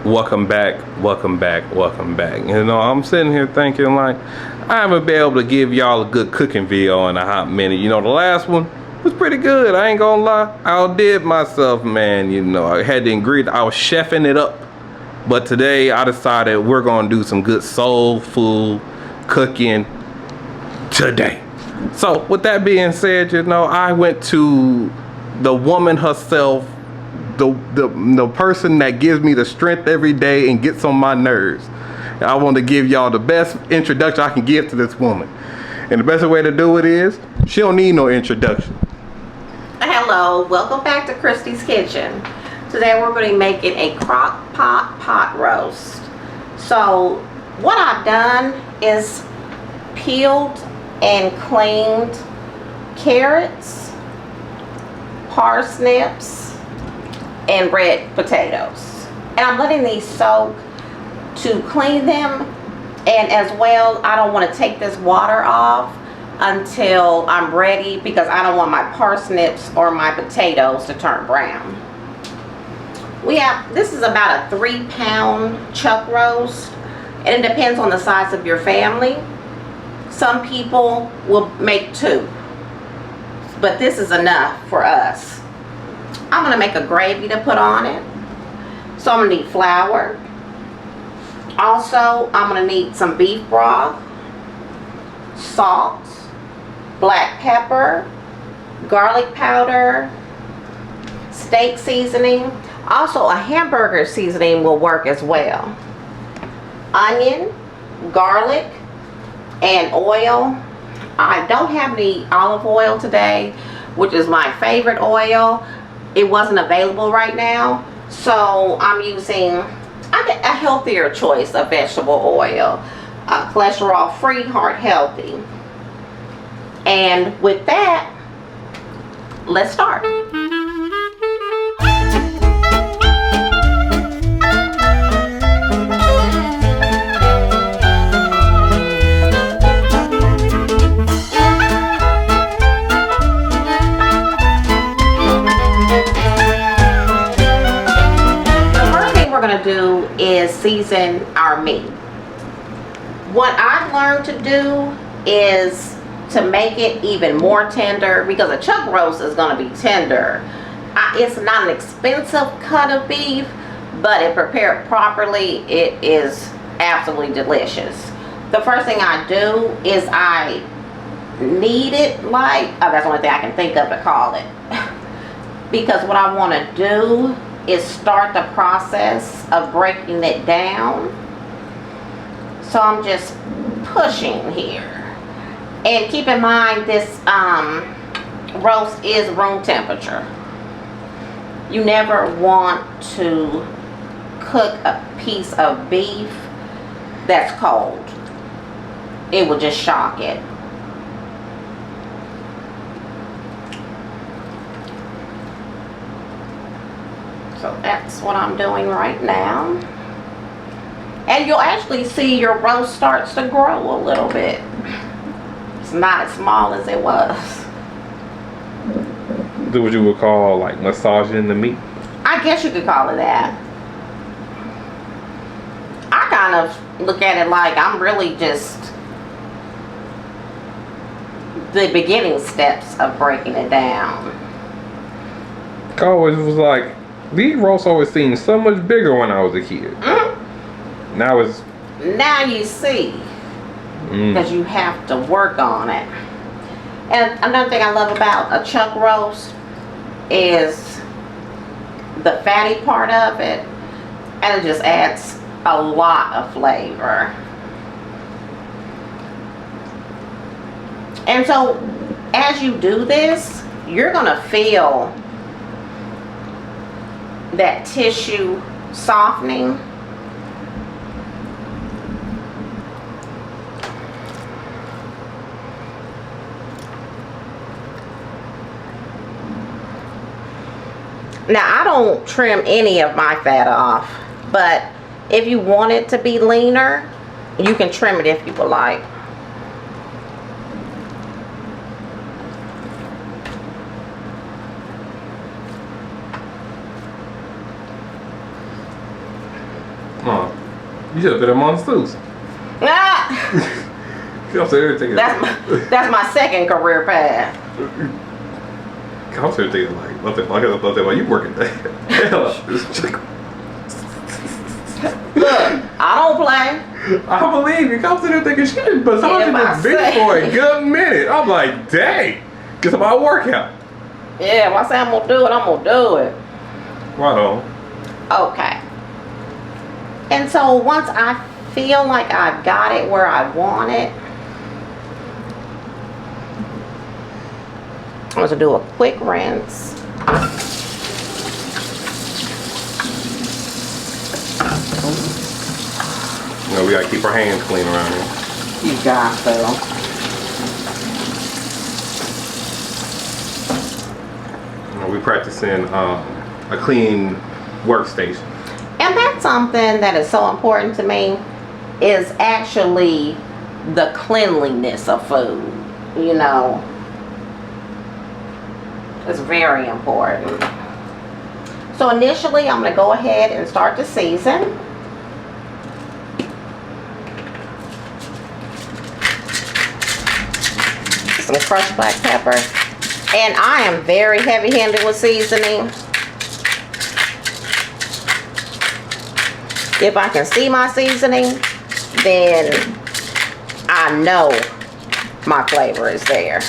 welcome back, welcome back, welcome back. You know, I'm sitting here thinking like, I haven't been able to give y'all a good cooking video in a hot minute. You know, the last one was pretty good, I ain't gonna lie. I outdid myself, man. You know, I had the ingredients, I was chefing it up. But today I decided we're gonna do some good soul food cooking today. So with that being said, you know, I went to the woman herself, the person that gives me the strength every day and gets on my nerves. I want to give y'all the best introduction I can give to this woman. And the best way to do it is, she don't need no introduction. Hello, welcome back to Christy's Kitchen. Today we're going to be making a crock pot roast. So what I've done is peeled and cleaned carrots, parsnips, and red potatoes. And I'm letting these soak to clean them, and as well I don't want to take this water off until I'm ready because I don't want my parsnips or my potatoes to turn brown. This is about a 3-pound chuck roast, and it depends on the size of your family. Some people will make 2, but this is enough for us. I'm going to make a gravy to put on it. So I'm going to need flour. Also, I'm going to need some beef broth, salt, black pepper, garlic powder, steak seasoning. Also, a hamburger seasoning will work as well. Onion, garlic, and oil. I don't have any olive oil today, which is my favorite oil. It wasn't available right now, so I'm using a healthier choice of vegetable oil, cholesterol free, heart healthy. And with that, let's start. Do is season our meat. What I've learned to do is to make it even more tender, because a chuck roast is going to be tender. It's not an expensive cut of beef, but if prepared properly, it is absolutely delicious. The first thing I do is I knead it like, that's the only thing I can think of to call it. Because what I want to do is start the process of breaking it down. So I'm just pushing here. And keep in mind, this roast is room temperature. You never want to cook a piece of beef that's cold. It will just shock it. So that's what I'm doing right now. And you'll actually see your roast starts to grow a little bit. It's not as small as it was. Do what you would call like massaging the meat? I guess you could call it that. I kind of look at it like I'm really just the beginning steps of breaking it down. I always was like, these roasts always seemed so much bigger when I was a kid. Now you see, because you have to work on it. And another thing I love about a chuck roast is the fatty part of it, and it just adds a lot of flavor. And so as you do this, you're gonna feel that tissue softening. Now I don't trim any of my fat off, but if you want it to be leaner, you can trim it if you would like. You should have been among Susan. Ah! I'm so irritated. That's my second career path. I'm so irritated. Like, nothing like you working there. Hell, Look, I don't play. I believe you. I'm sitting there thinking she been massaging this bitch for a good minute. I'm like, dang. Get my workout. Yeah, if I say I'm gonna do it, I'm gonna do it. Right on. Okay. And so once I feel like I've got it where I want it, I'm going to do a quick rinse. You know, we gotta keep our hands clean around here. You got to. You know, we practicing a clean workstation. And that's something that is so important to me, is actually the cleanliness of food. You know, it's very important. So initially, I'm going to go ahead and start to season. Some crushed black pepper. And I am very heavy-handed with seasoning. If I can see my seasoning, then I know my flavor is there.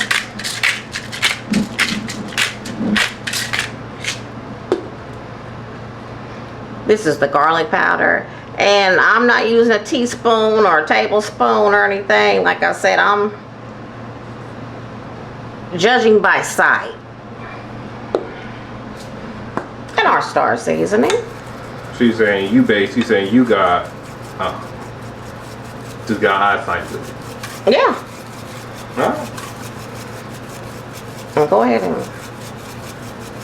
This is the garlic powder, and I'm not using a teaspoon or a tablespoon or anything. Like I said, I'm judging by sight. And our star seasoning. She's saying you got just got eyesight with it. Yeah. Alright. And go ahead and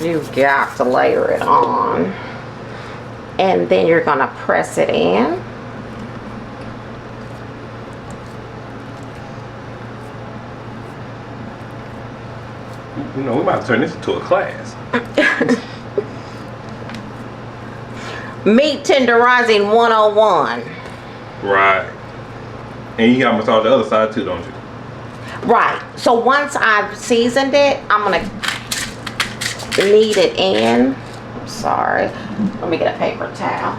you've got to layer it on. And then you're gonna press it in. You know, we might turn this into a class. Meat tenderizing 101. Right. And you got to massage the other side too, don't you? Right. So once I've seasoned it, I'm gonna knead it in. I'm sorry. Let me get a paper towel.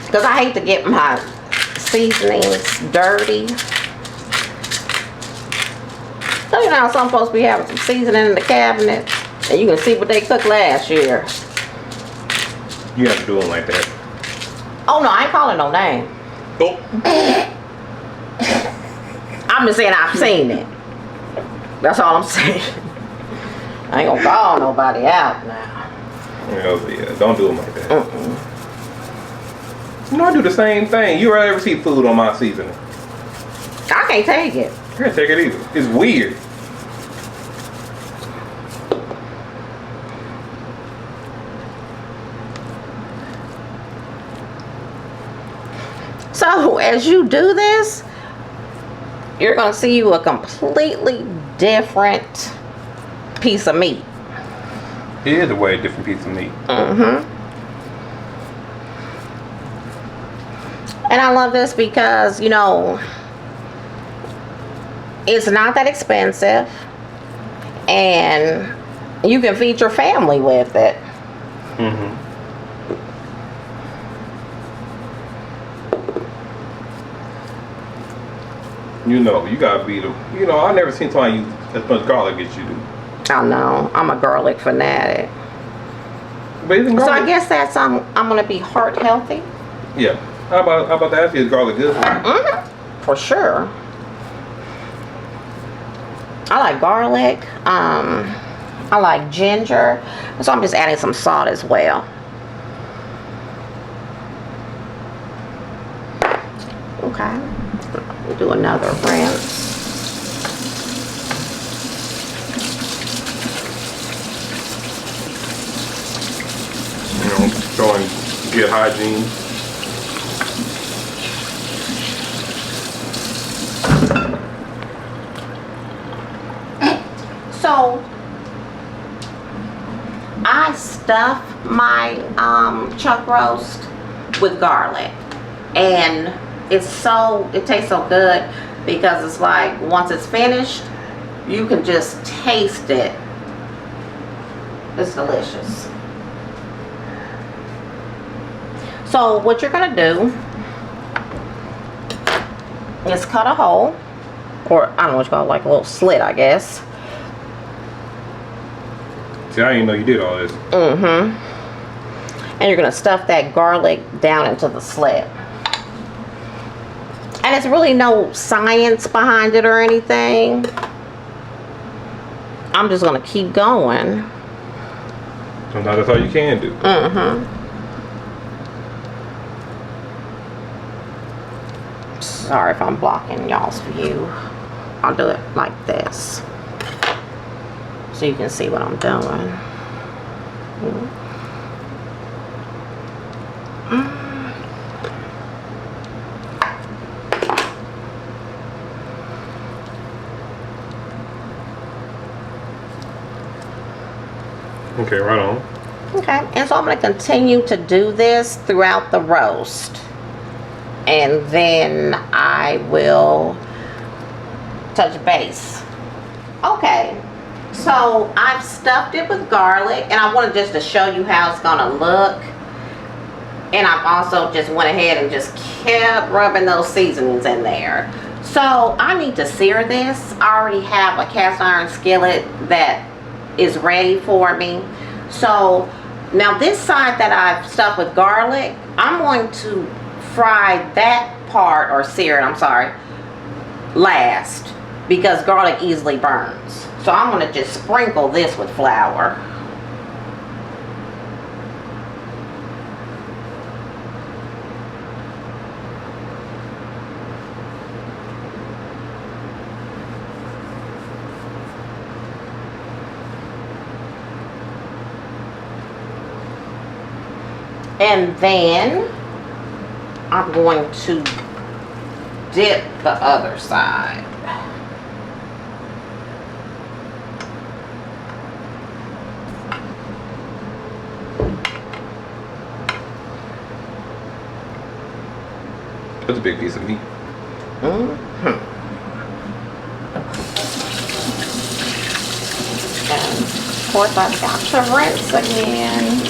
Because I hate to get my seasonings dirty. So you know how some folks be having some seasoning in the cabinet, and you can see what they cooked last year. You have to do them like that. Oh no, I ain't calling no name. Oh. I'm just saying I've seen it. That's all I'm saying. I ain't gonna call nobody out now. Yeah, don't do them like that. You know, I do the same thing. You ever see food on my seasoning? I can't take it. I can't take it either. It's weird. So as you do this, you're gonna see you a completely different piece of meat. It is a way different piece of meat. And I love this because, you know, it's not that expensive, and you can feed your family with it. You know, you gotta be the. You know, I never seen somebody use as much garlic as you do. I know, I'm a garlic fanatic. But isn't So garlic? I guess that's I'm gonna be heart healthy. Yeah. How about that? Is garlic good? For sure. I like garlic. I like ginger. So I'm just adding some salt as well. Okay. We'll do another rinse. You know, showing good hygiene. stuff my chuck roast with garlic, and it tastes so good because it's like once it's finished, you can just taste it. It's delicious. So what you're gonna do is cut a hole, or I don't know what you call it, like a little slit, I guess. See, I didn't know you did all this. And you're gonna stuff that garlic down into the slit. And it's really no science behind it or anything. I'm just gonna keep going. Sometimes that's all you can do. Sorry if I'm blocking y'all's view. I'll do it like this so you can see what I'm doing. Okay, right on. Okay, and so I'm going to continue to do this throughout the roast. And then I will touch base. Okay, so I've stuffed it with garlic, and I wanted just to show you how it's gonna look. And I've also just went ahead and just kept rubbing those seasonings in there. So I need to sear this. I already have a cast iron skillet that is ready for me. So now this side that I've stuffed with garlic, I'm going to fry that part, or sear it, I'm sorry, last, because garlic easily burns. So I'm going to just sprinkle this with flour. And then I'm going to dip the other side. That's a big piece of meat. And of course I've got to rinse again.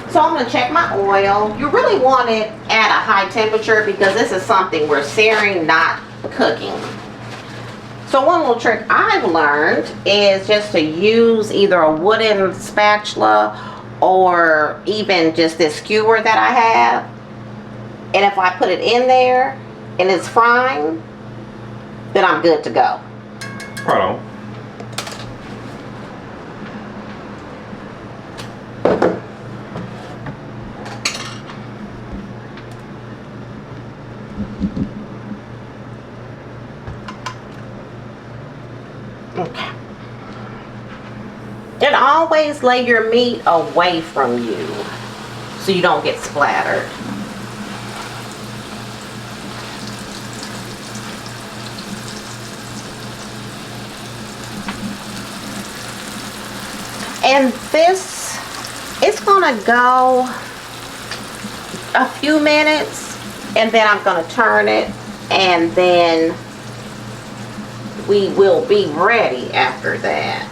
So I'm going to check my oil. You really want it at a high temperature because this is something we're searing, not cooking. So one little trick I've learned is just to use either a wooden spatula or even just this skewer that I have. And if I put it in there and it's frying, then I'm good to go. Right on. Okay. And always lay your meat away from you so you don't get splattered. And this, it's gonna go a few minutes and then I'm gonna turn it and then we will be ready after that.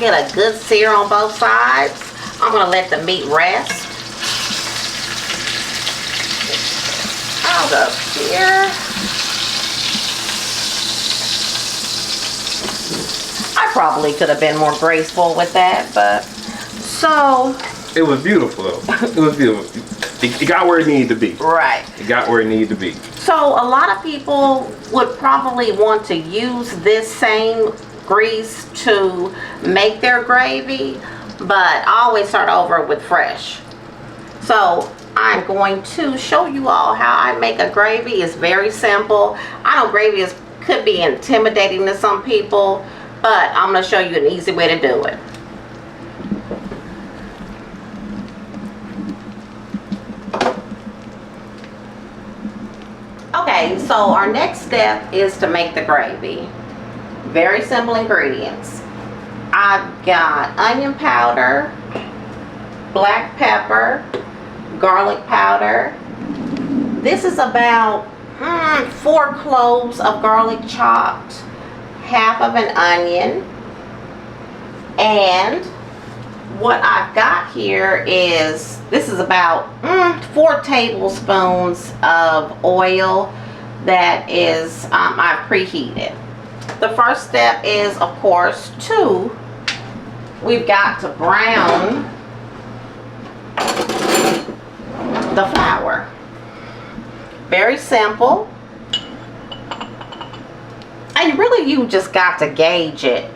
get a good sear on both sides, I'm gonna let the meat rest. Out up here. I probably could have been more graceful with that, but so. It was beautiful though. It was beautiful. It got where it needed to be. Right. It got where it needed to be. So a lot of people would probably want to use this same grease to make their gravy, but I always start over with fresh. So I'm going to show you all how I make a gravy. It's very simple. I know gravy could be intimidating to some people, but I'm going to show you an easy way to do it. Okay, so our next step is to make the gravy. Very simple ingredients. I've got onion powder, black pepper, garlic powder. This is about 4 cloves of garlic chopped, half of an onion, and what I've got here is, this is about 4 tablespoons of oil that is, I've preheated. The first step is, of course, we've got to brown the flour. Very simple. And really you just got to gauge it.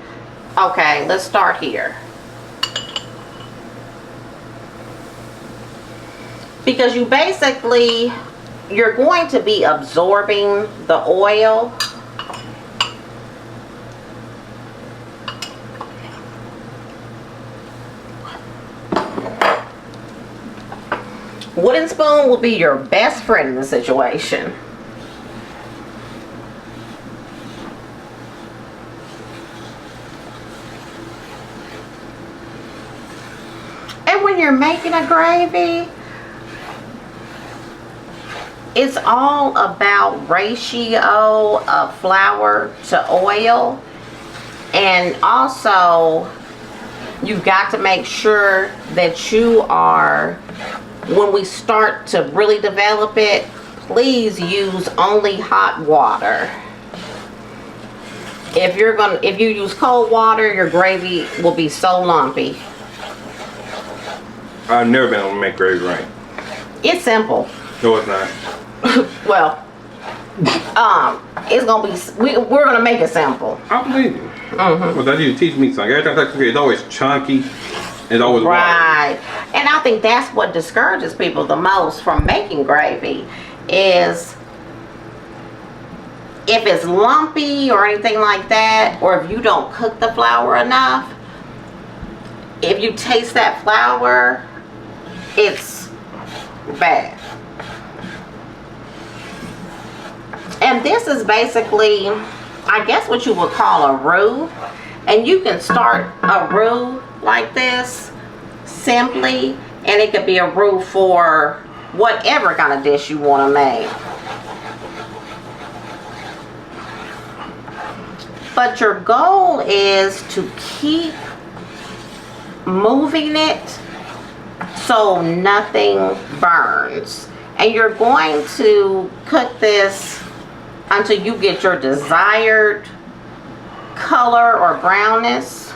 Okay, let's start here. Because you're going to be absorbing the oil. Wooden spoon will be your best friend in the situation. And when you're making a gravy, it's all about ratio of flour to oil. And also, you've got to make sure that you are, when we start to really develop it, please use only hot water. If you use cold water, your gravy will be so lumpy. I've never been able to make gravy right. It's simple. No, it's not. Well, it's gonna be. We're gonna make it simple. I believe you. Well, that you teach me something. Every time I cook, it's always chunky. It's always right. And I think that's what discourages people the most from making gravy, is if it's lumpy or anything like that, or if you don't cook the flour enough. If you taste that flour, it's bad. And this is basically, I guess, what you would call a roux. And you can start a roux like this simply, and it could be a roux for whatever kind of dish you want to make. But your goal is to keep moving it so nothing burns. And you're going to cook this until you get your desired color or brownness.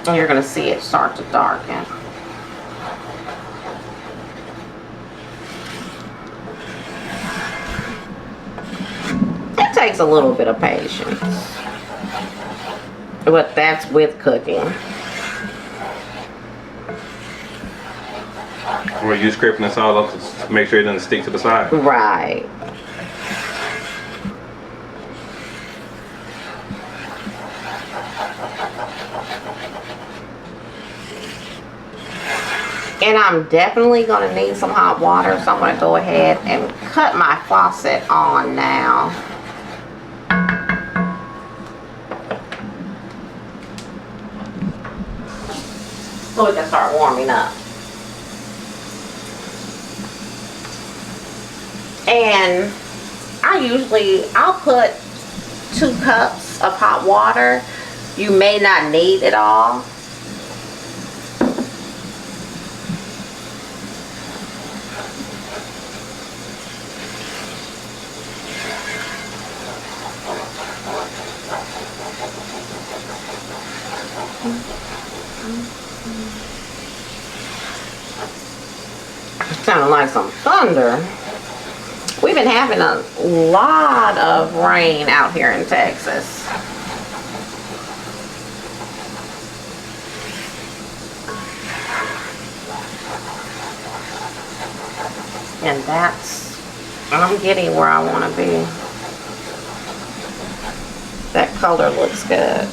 And you're going to see it start to darken. It takes a little bit of patience. But that's with cooking. Were you scraping this all up to make sure it doesn't stick to the side? Right. And I'm definitely going to need some hot water, so I'm going to go ahead and cut my faucet on now. So we can start warming up. And I'll put 2 cups of hot water. You may not need it all. Sounding like some thunder. We've been having a lot of rain out here in Texas. And I'm getting where I want to be. That color looks good.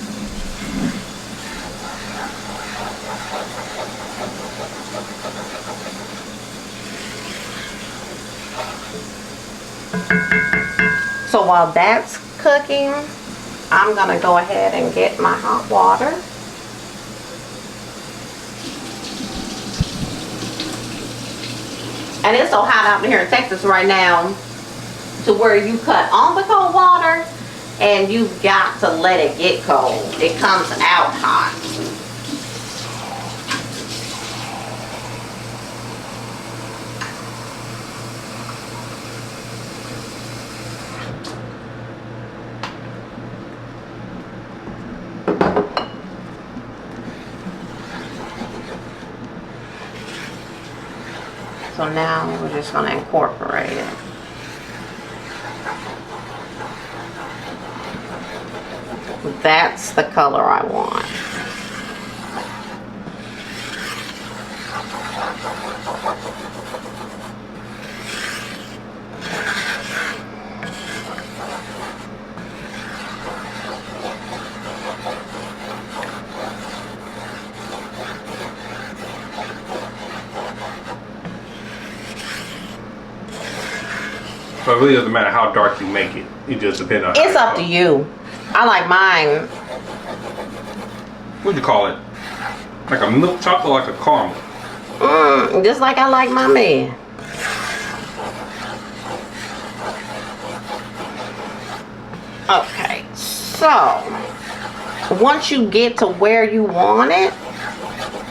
So while that's cooking, I'm gonna go ahead and get my hot water. And it's so hot out here in Texas right now to where you cut on the cold water and you've got to let it get cold. It comes out hot. So now we're just going to incorporate it. That's the color I want. So it really doesn't matter how dark you make it. It just depends on. It's up to you. I like mine. What'd you call it? Like a milk chocolate, like a caramel. Just like I like my meat. Okay, so once you get to where you want it,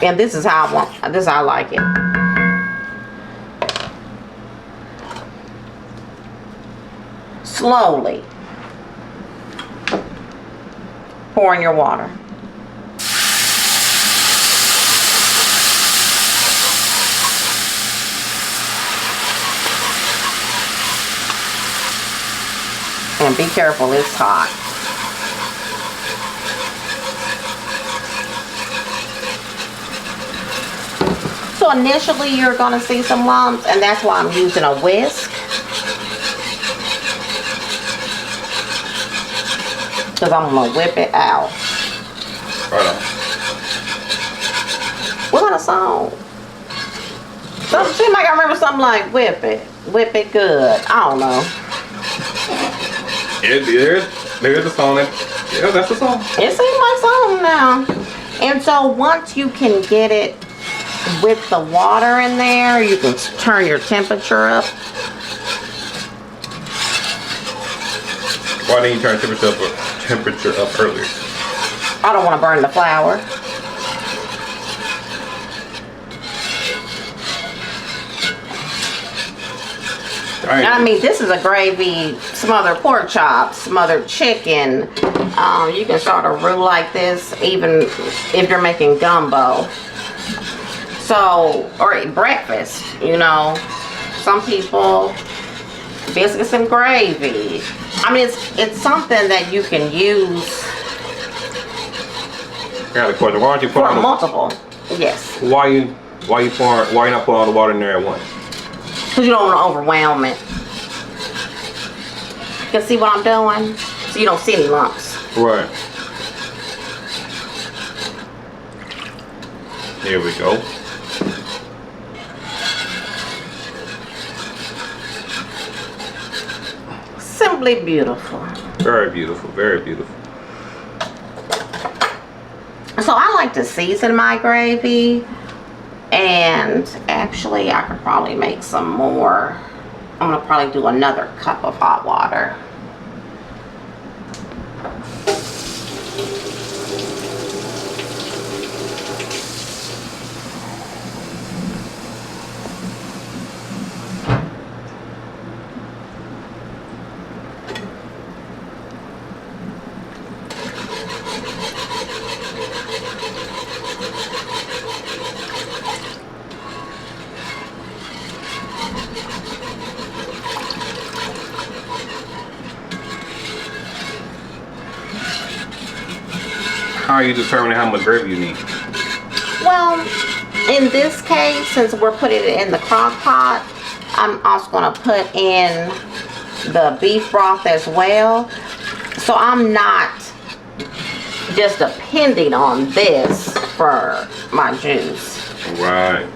and this is how I like it. Slowly pour in your water. And be careful, it's hot. So initially you're going to see some lumps, and that's why I'm using a whisk. Because I'm going to whip it out. Right on. What kind of song? Seems like I remember something like whip it good. I don't know. There's a song. Yeah, that's the song. It seems like something now. And so once you can get it with the water in there, you can turn your temperature up. Why didn't you turn temperature up earlier? I don't want to burn the flour. I mean, this is a gravy, smothered pork chops, smothered chicken. You can start a roux like this even if you're making gumbo. So, or breakfast, you know. Some people, biscuits and gravy. I mean, it's something that you can use Why don't you pour for multiple. Yes. Why you not put all the water in there at once? Because you don't want to overwhelm it. You can see what I'm doing? So you don't see any lumps. Right. Here we go. Simply beautiful. Very beautiful, very beautiful. So I like to season my gravy. And actually I could probably make some more I'm gonna probably do another cup of hot water. How are you determining how much gravy you need? Well, in this case, since we're putting it in the crock pot, I'm also going to put in the beef broth as well. So I'm not just depending on this for my juice. Right.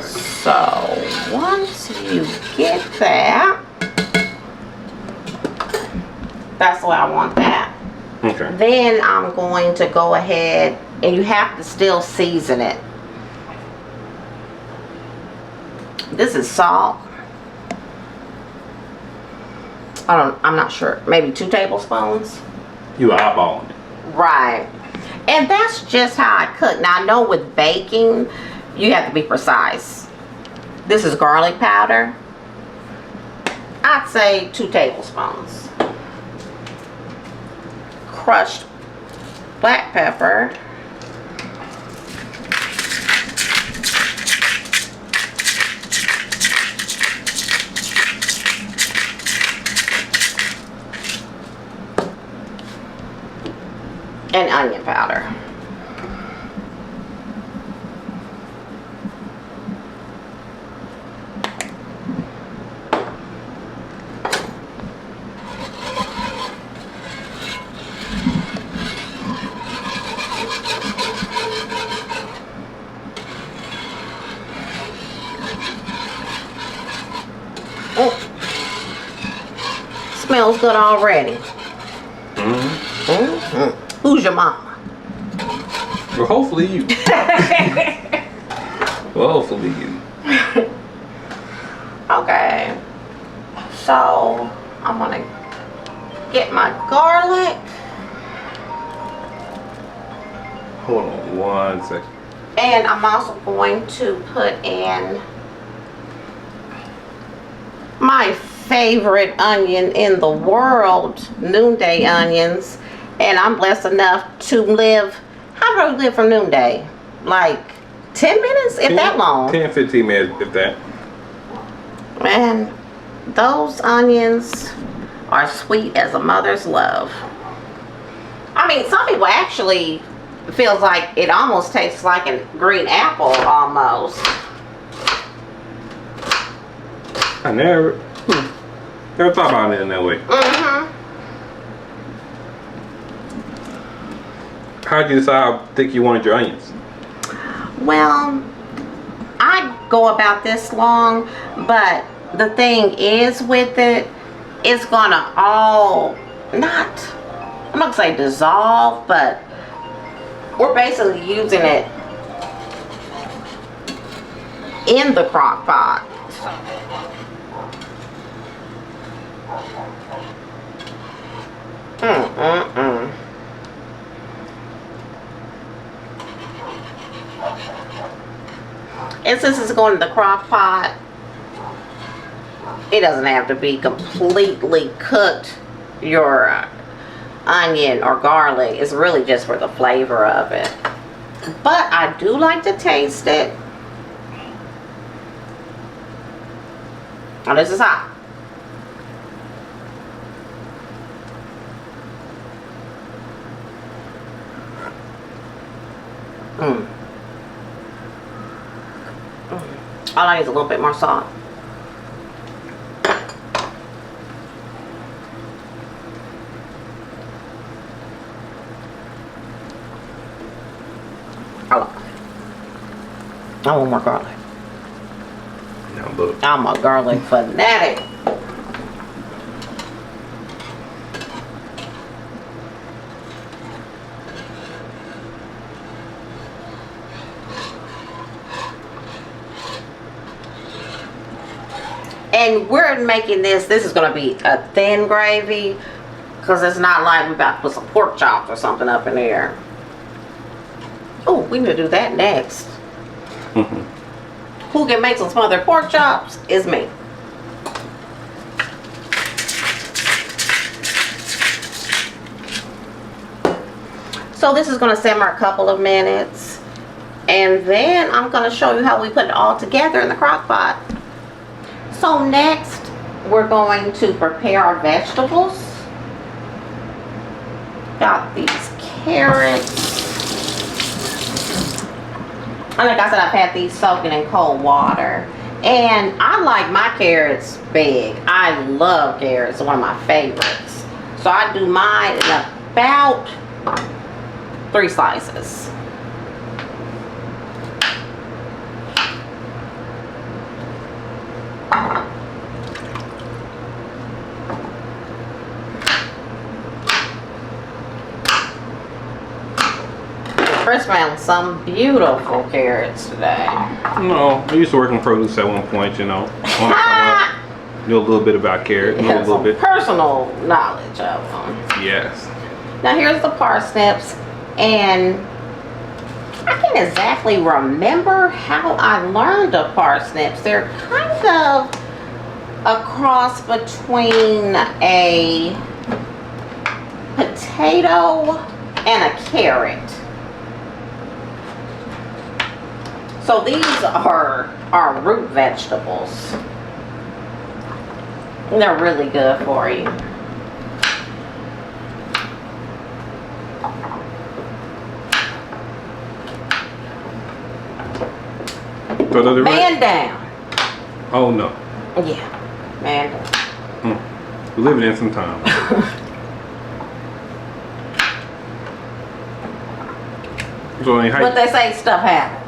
So once you get that, that's the way I want that. Okay. Then I'm going to go ahead, and you have to still season it. This is salt. I'm not sure. Maybe 2 tablespoons. You eyeballing it. Right. And that's just how I cook. Now I know with baking, you have to be precise. This is garlic powder. I'd say 2 tablespoons. Crushed black pepper. And onion powder. Smells good already. Who's your mama? Well, hopefully you. Well, hopefully you. Okay. So, I'm gonna get my garlic. Hold on 1 second. And I'm also going to put in my favorite onion in the world, noonday onions. And I'm blessed enough to live, how do I live from noonday? Like 10 minutes, if that long. 10, 15 minutes, if that. And those onions are sweet as a mother's love. I mean, some people actually feels like it almost tastes like a green apple almost. I never thought about it in that way. How'd you decide how thick you wanted your onions? Well, I go about this long, but the thing is with it, it's gonna all I'm not gonna say dissolve, but we're basically using it in the crock pot. And since it's going in the crock pot, it doesn't have to be completely cooked, your onion or garlic. It's really just for the flavor of it. But I do like to taste it. Oh, this is hot. All I need is a little bit more salt. I want more garlic. No, look. I'm a garlic fanatic. And we're making this is going to be a thin gravy, because it's not like we're about to put some pork chops or something up in there. Oh, we need to do that next. Who can make some smothered pork chops is me. So this is going to simmer a couple of minutes, and then I'm going to show you how we put it all together in the crock pot. So next, we're going to prepare our vegetables. Got these carrots. And like I said, I've had these soaking in cold water. And I like my carrots big. I love carrots. It's one of my favorites. So I do mine in about 3 slices. Chris found some beautiful carrots today. No, I used to work in produce at one point, you know. Knew a little bit about carrots, knew a little bit. Personal knowledge of them. Yes. Now here's the parsnips, and I can't exactly remember how I learned of parsnips. They're kind of a cross between a potato and a carrot. So these are root vegetables. And they're really good for you. So does it Man down. Oh no. Yeah, man down. We're living in some time. So I mean, But they say stuff happens.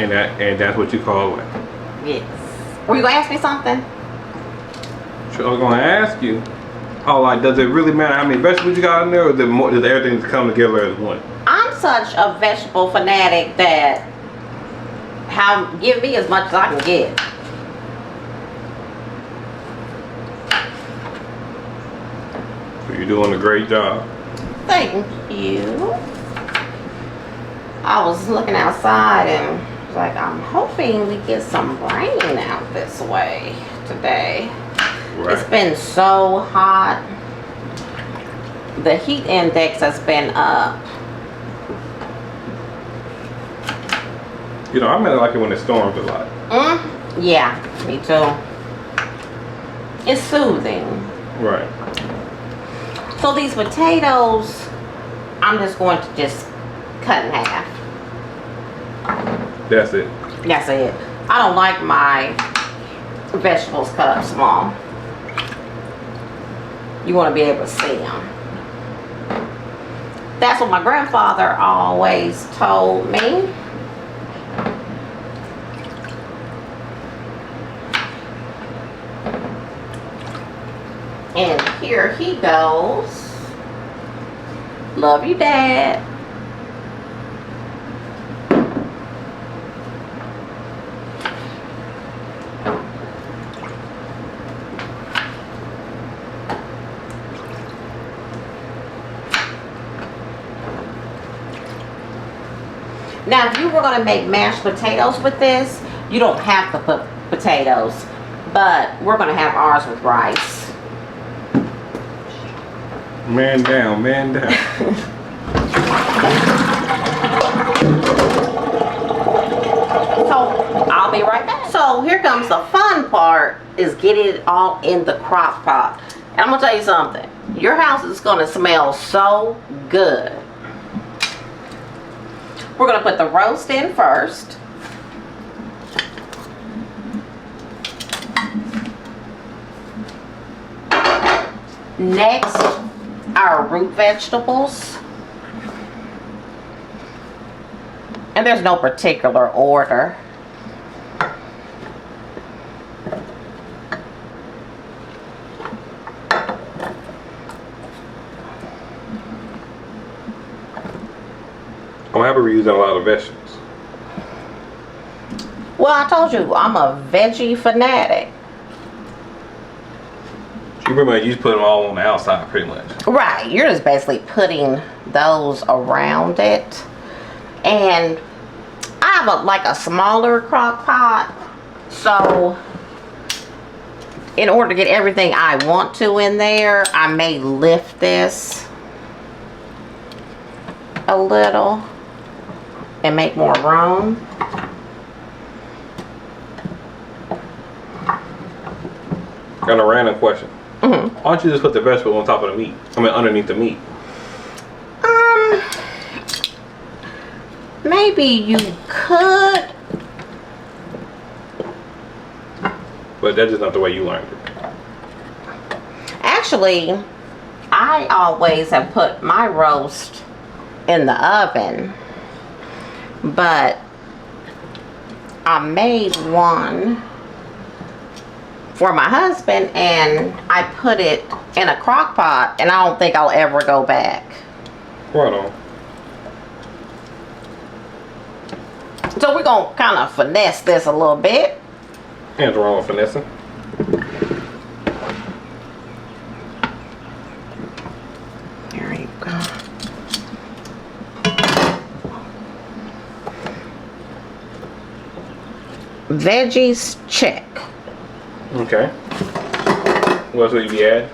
and that's what you call what? Yes. Were you gonna ask me something? So I was gonna ask you, how like does it really matter how many vegetables you got in there, or does everything come together as one? I'm such a vegetable fanatic that give me as much as I can get. So you're doing a great job. Thank you. I was looking outside and was like, I'm hoping we get some rain out this way today. Right. It's been so hot. The heat index has been up. You know, I really like it when it storms a lot. Yeah, me too. It's soothing. Right. So these potatoes, I'm just going to just cut in half. That's it. That's it. I don't like my vegetables cut up small. You want to be able to see them. That's what my grandfather always told me. And here he goes. Love you, Dad. Now, if you were going to make mashed potatoes with this, you don't have to put potatoes, but we're going to have ours with rice. Man down, man down. So, I'll be right back. So, here comes the fun part, is getting it all in the crock pot. And I'm going to tell you something. Your house is going to smell so good. We're going to put the roast in first. Next, our root vegetables. And there's no particular order. I'm happy we're using a lot of vegetables. Well, I told you, I'm a veggie fanatic. pretty much you just put them all on the outside, pretty much. Right, you're just basically putting those around it. And I have like a smaller crock pot, so in order to get everything I want to in there, I may lift this a little and make more room. Got a random question. Mm-hmm. Why don't you just put the vegetable on top of the meat? I mean, underneath the meat. Maybe you could. But that's just not the way you learned it. Actually, I always have put my roast in the oven, but I made one for my husband and I put it in a crock pot, and I don't think I'll ever go back. Right on. So we're gonna kind of finesse this a little bit. Ain't wrong with finessing. There you go. Veggies, check. Okay. What else would you be adding?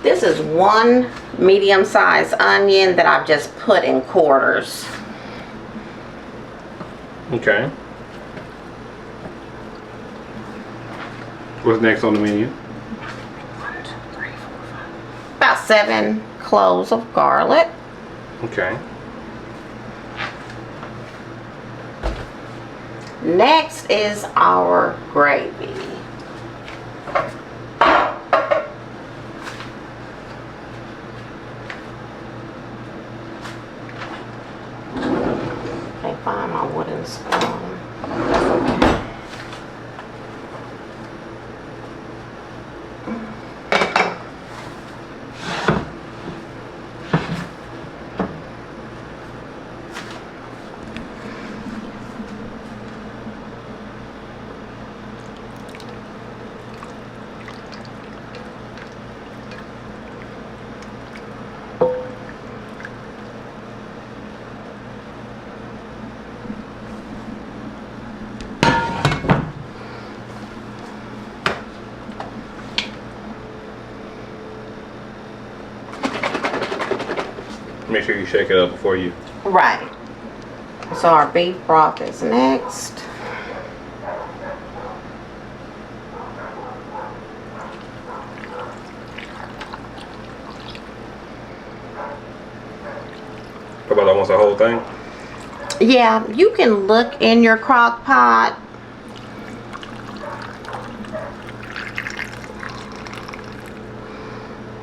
This is one medium-sized onion that I've just put in quarters. Okay. What's next on the menu? 1, 2, 3, 4, 5. About 7 cloves of garlic. Okay. Next is our gravy. Can't find my wooden spoon. That's okay. Make sure you shake it up before you. Right. So our beef broth is next. How about almost the whole thing? Yeah, you can look in your crock pot.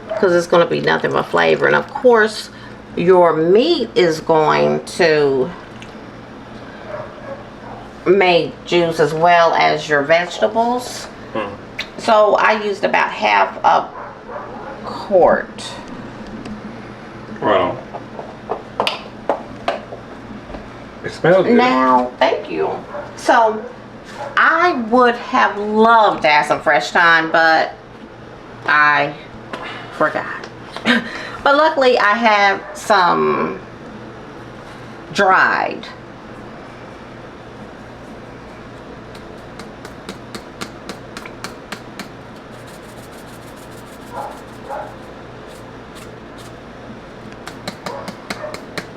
Because it's going to be nothing but flavor. And of course, your meat is going to make juice as well as your vegetables. So I used about half a quart. Right on. It smells good. Now, thank you. So I would have loved to add some fresh thyme, but I forgot. But luckily I have some dried.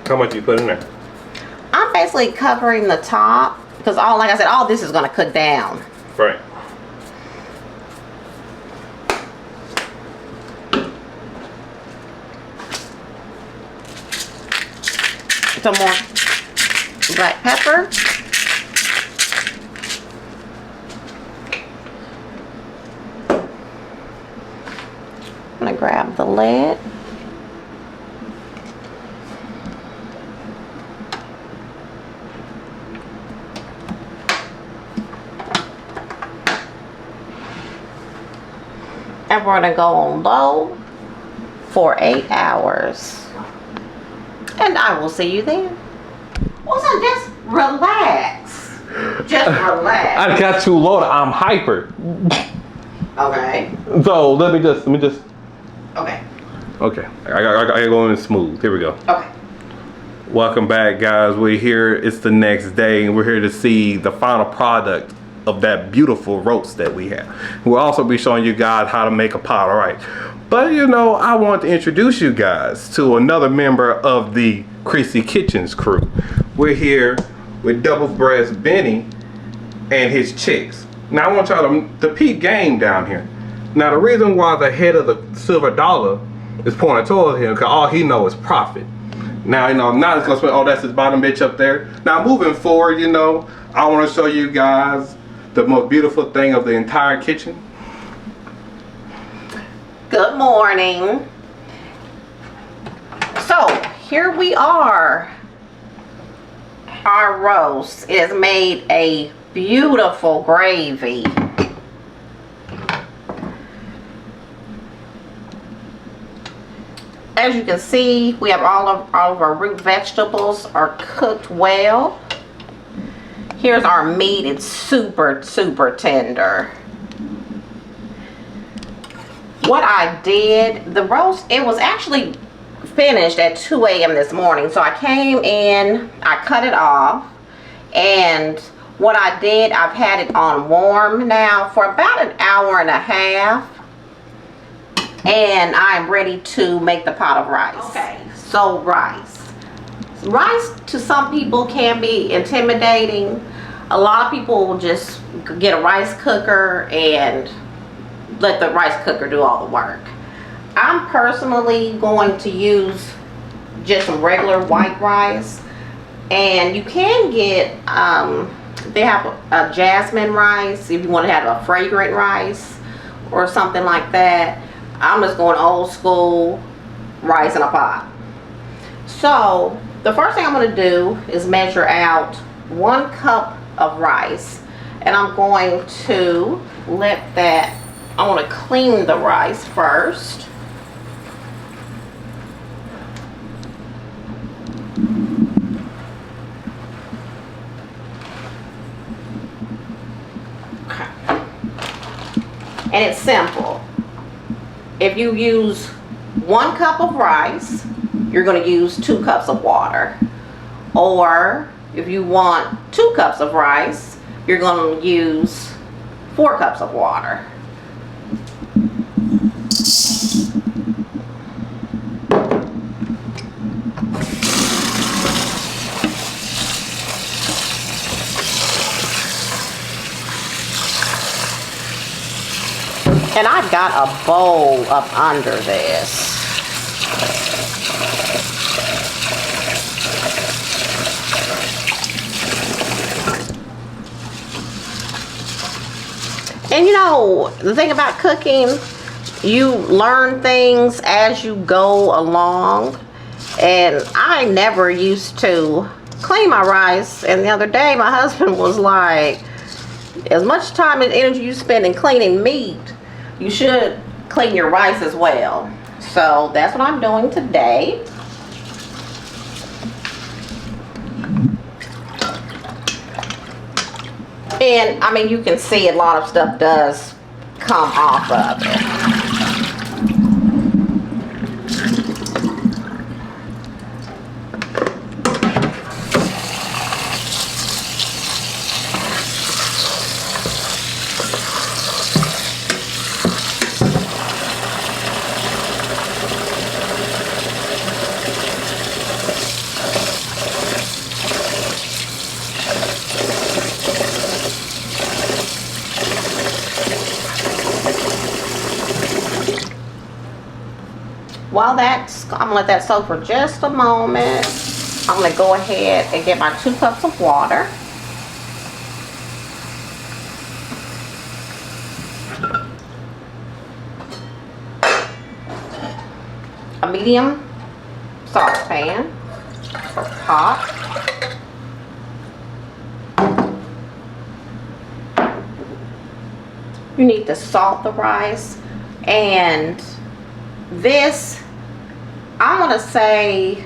How much you put in there? I'm basically covering the top because all, like I said, all this is going to cook down. Right. Some more black pepper. I'm going to grab the lid. And we're going to go on low for 8 hours. And I will see you then. Also, just relax. Just relax. I got too loaded. I'm hyper. Okay. So let me just. Okay. Okay. I gotta go in smooth. Here we go. Okay. Welcome back, guys. We're here. It's the next day, and we're here to see the final product of that beautiful roast that we have. We'll also be showing you guys how to make a pot of rice. But you know, I want to introduce you guys to another member of the Creasy Kitchens crew. We're here with Double Breast Benny and his chicks. Now I want y'all to peep game down here. Now the reason why the head of the silver dollar is pointing towards him, because all he knows is profit. Now, you know, now it's gonna spend, oh, that's his bottom bitch up there. Now moving forward, you know, I want to show you guys the most beautiful thing of the entire kitchen. Good morning. So here we are. Our roast is made a beautiful gravy. As you can see, we have all of our root vegetables are cooked well. Here's our meat. It's super tender. What I did, the roast, it was actually finished at 2 a.m. this morning. So I came in, I cut it off, and what I did, I've had it on warm now for about an hour and a half. And I'm ready to make the pot of rice. Okay, so rice. Rice to some people can be intimidating. A lot of people will just get a rice cooker and let the rice cooker do all the work. I'm personally going to use just some regular white rice. And you can get, they have a jasmine rice if you want to have a fragrant rice or something like that. I'm just going old school rice in a pot. So the first thing I'm going to do is measure out 1 cup of rice, and I'm going to let that, I want to clean the rice first. Okay. And it's simple. If you use 1 cup of rice, you're going to use 2 cups of water. Or if you want 2 cups of rice, you're going to use 4 cups of water. And I've got a bowl up under this. And you know, the thing about cooking, you learn things as you go along. And I never used to clean my rice. And the other day, my husband was like, as much time and energy you spend in cleaning meat, you should clean your rice as well. So that's what I'm doing today. And I mean, you can see a lot of stuff does come off of it. While that's, I'm gonna let that soak for just a moment. I'm gonna go ahead and get my 2 cups of water. A medium saucepan or pot. You need to salt the rice, and this, I want to say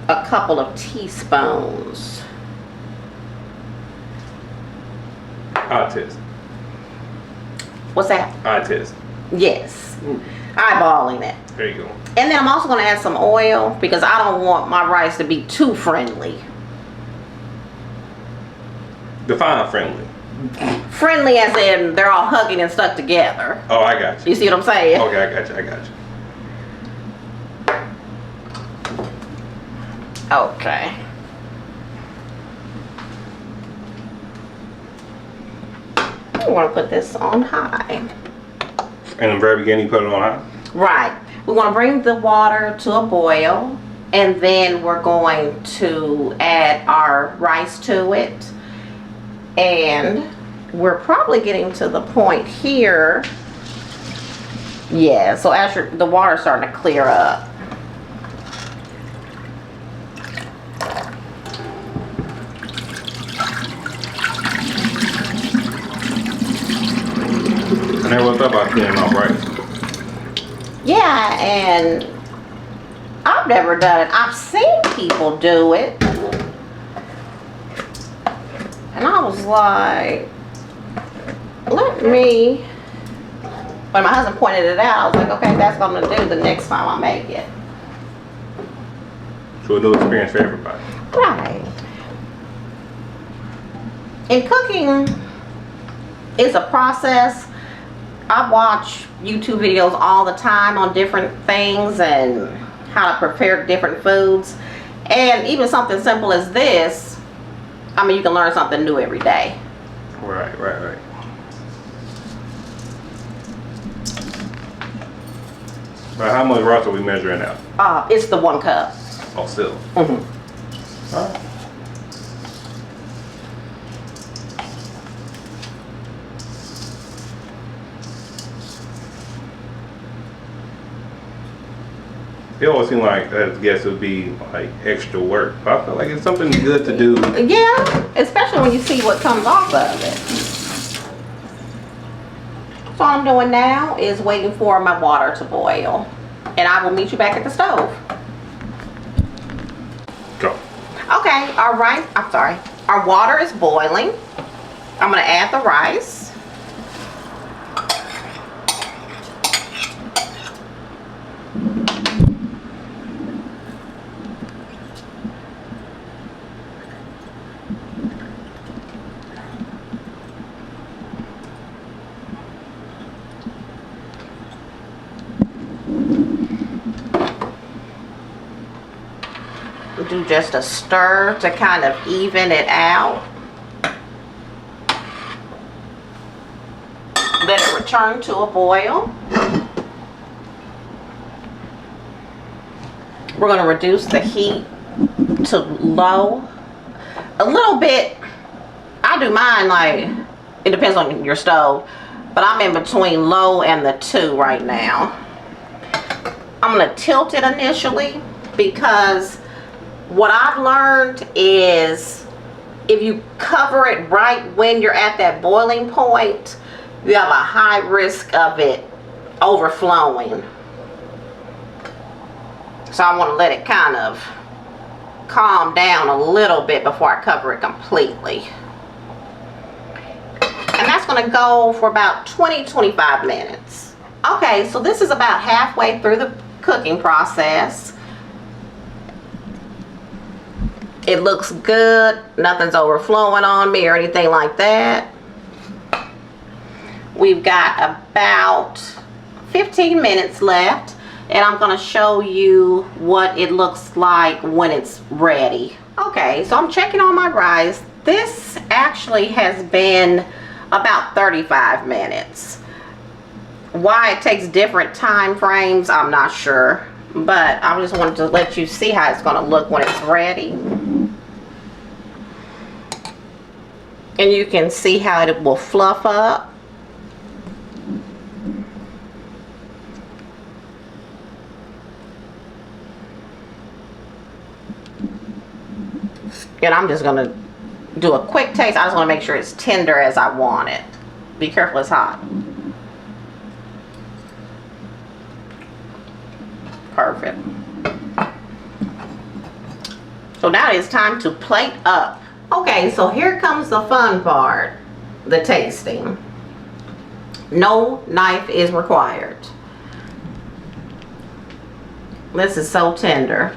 a couple of teaspoons. Eye test. What's that? Eye test. Yes. Eyeballing it. There you go. And then I'm also going to add some oil because I don't want my rice to be too friendly. Define friendly. Friendly as in they're all hugging and stuck together. Oh, I got you. You see what I'm saying? Okay, I got you. I got you. Okay. We want to put this on high. In the very beginning, you put it on high? Right. We want to bring the water to a boil, and then we're going to add our rice to it. And we're probably getting to the point here. Yeah, so as the water's starting to clear up. I never thought about cleaning off rice. Yeah, and I've never done it. I've seen people do it. And I was like, let me, when my husband pointed it out, I was like, okay, that's going to do the next time I make it. So a new experience for everybody. Right. And cooking is a process. I watch YouTube videos all the time on different things and how to prepare different foods. And even something simple as this, I mean, you can learn something new every day. Right, right, right. So how much rice are we measuring out? It's the 1 cup. Oh, still. Mm-hmm. All right. It always seemed like, I guess it would be like extra work. But I feel like it's something good to do. Yeah, especially when you see what comes off of it. So all I'm doing now is waiting for my water to boil. And I will meet you back at the stove. Go. Okay, our water is boiling. I'm gonna add the rice. Do just a stir to kind of even it out. Let it return to a boil. We're going to reduce the heat to low. A little bit. I do mine like, it depends on your stove, but I'm in between low and the 2 right now. I'm going to tilt it initially because what I've learned is if you cover it right when you're at that boiling point, you have a high risk of it overflowing. So I want to let it kind of calm down a little bit before I cover it completely. And that's going to go for about 20-25 minutes. Okay, so this is about halfway through the cooking process. It looks good. Nothing's overflowing on me or anything like that. We've got about 15 minutes left, and I'm going to show you what it looks like when it's ready. Okay, so I'm checking on my rice. This actually has been about 35 minutes. Why it takes different time frames, I'm not sure. But I just wanted to let you see how it's going to look when it's ready. And you can see how it will fluff up. And I'm just going to do a quick taste. I just want to make sure it's tender as I want it. Be careful, it's hot. Perfect. So now it's time to plate up. Okay, so here comes the fun part. the tasting. No knife is required. This is so tender.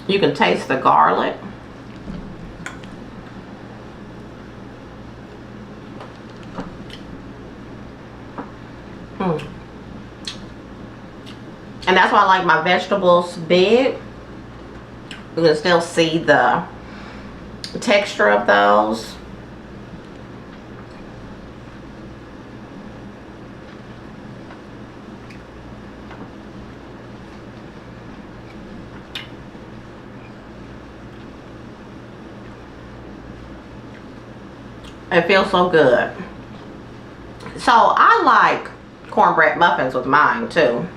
You can taste the garlic. And that's why I like my vegetables big. You can still see the texture of those. It feels so good. So I like cornbread muffins with mine too.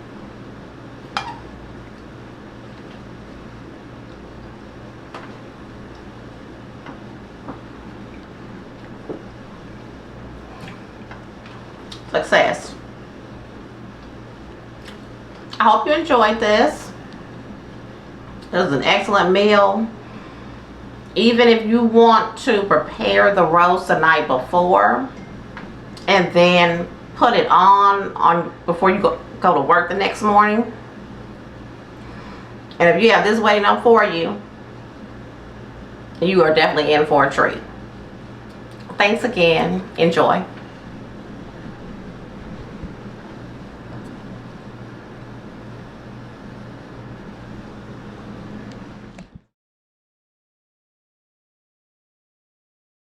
Success. I hope you enjoyed this. It was an excellent meal. Even if you want to prepare the roast the night before and then put it on before you go to work the next morning. And if you have this waiting up for you, you are definitely in for a treat. Thanks again. Enjoy.